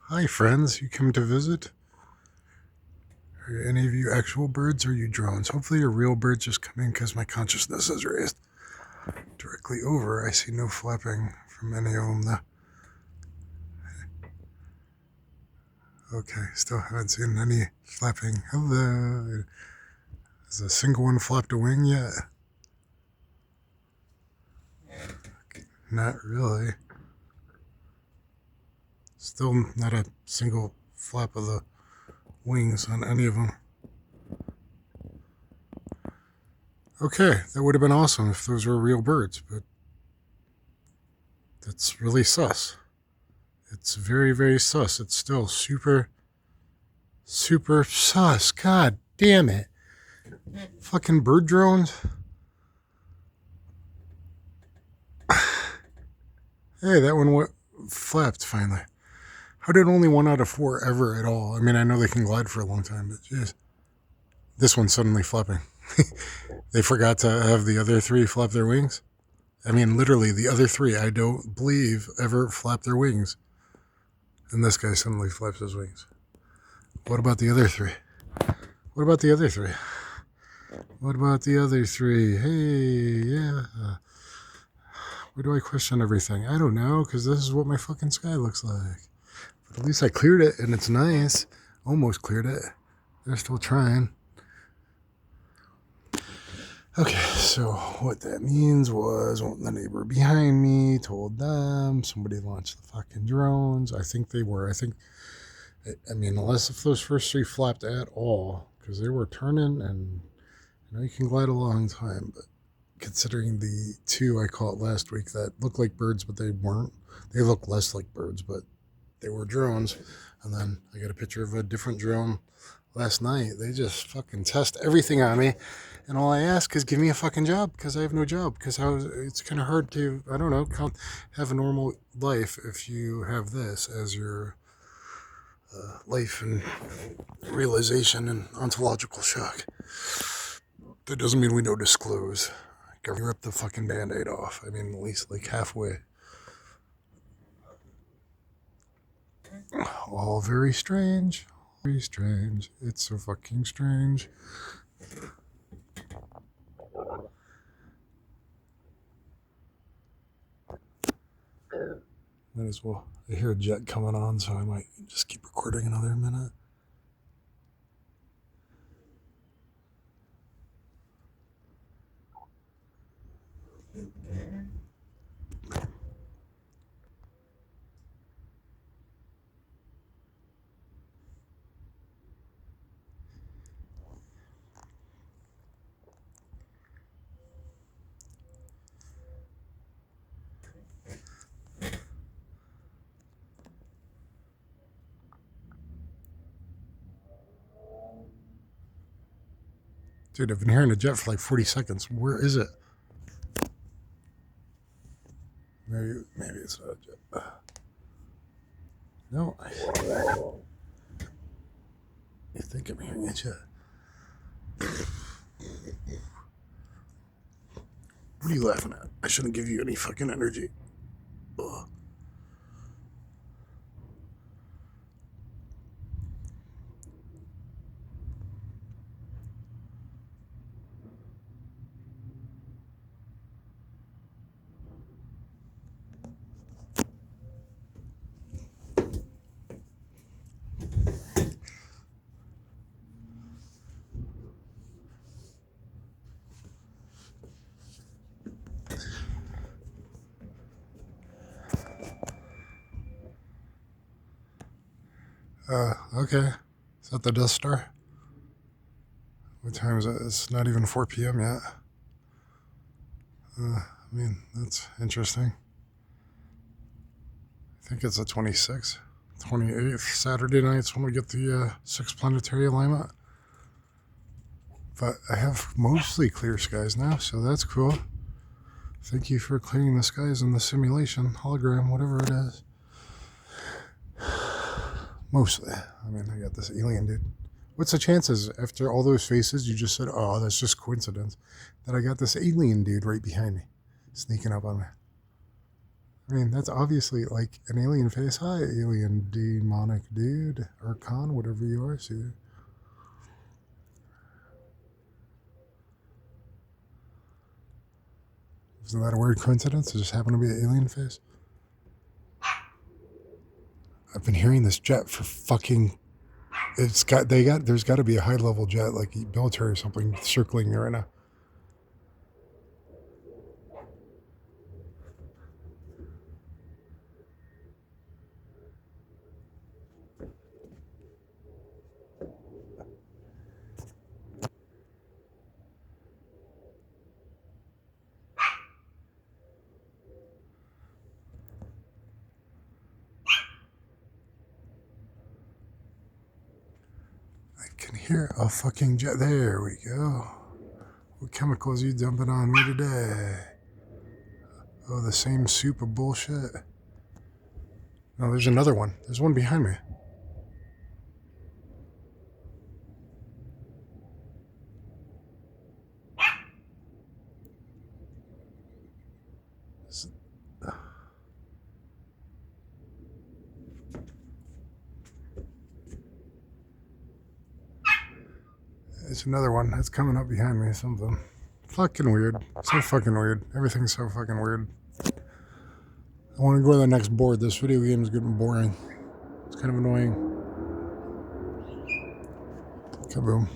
Hi, friends. You come to visit? Are any of you actual birds or are you drones? Hopefully, you're real birds just coming because my consciousness is raised. Directly over, I see no flapping from any of them, though. Okay, still haven't seen any flapping. Hello. Has a single one flapped a wing yet? Not really. Still not a single flap of the wings on any of them. Okay, that would have been awesome if those were real birds, but that's really sus. It's very, very sus. It's still super, super sus. God damn it. Fucking bird drones. Hey, that one flapped finally. How did only 1 out of 4 ever at all? I mean, I know they can glide for a long time, but jeez. This one's suddenly flapping. They forgot to have the other 3 flap their wings. I mean, literally, the other 3, I don't believe, ever flap their wings. And this guy suddenly flaps his wings. What about the other 3? What about the other 3? What about the other 3? Hey, yeah. Why do I question everything? I don't know, because this is what my fucking sky looks like. But at least I cleared it, and it's nice. Almost cleared it. They're still trying. Okay, so what that means was the neighbor behind me told them somebody launched the fucking drones. I think they were. I mean, unless if those first 3 flapped at all, because they were turning, and you can glide a long time, but considering the 2 I caught last week that looked like birds, but they weren't. They looked less like birds, but they were drones. And then I got a picture of a different drone last night. They just fucking test everything on me. And all I ask is give me a fucking job, because I have no job. Because it's kind of hard to, I don't know, have a normal life if you have this as your life and realization and ontological shock. That doesn't mean we don't disclose. Gotta rip the fucking band-aid off. I mean, at least like halfway. All very strange. Very strange. It's so fucking strange. Might as well. I hear a jet coming on, so I might just keep recording another minute. Dude, I've been hearing a jet for like 40 seconds. Where is it? Maybe it's not a jet. No. I think I'm hearing a jet. What are you laughing at? I shouldn't give you any fucking energy. Ugh. Okay. Is that the Death Star? What time is it? It's not even 4 p.m. yet. I mean, that's interesting. I think it's the 26th, 28th, Saturday nights when we get the 6th planetary alignment. But I have mostly clear skies now, so that's cool. Thank you for clearing the skies in the simulation, hologram, whatever it is. Mostly. I mean, I got this alien dude. What's the chances after all those faces you just said, oh, that's just coincidence, that I got this alien dude right behind me, sneaking up on me? I mean, that's obviously like an alien face. Hi, alien demonic dude. Archon, whatever you are, see. Isn't that a weird coincidence? It just happened to be an alien face. I've been hearing this jet for fucking. There's got to be a high level jet, like military or something, circling me right now. I can hear a fucking jet. There we go. What chemicals are you dumping on me today? Oh, the same soup of bullshit. No, there's another one. There's one behind me. There's another one that's coming up behind me. Something. Fucking weird. So fucking weird. Everything's so fucking weird. I want to go to the next board. This video game is getting boring. It's kind of annoying. Kaboom.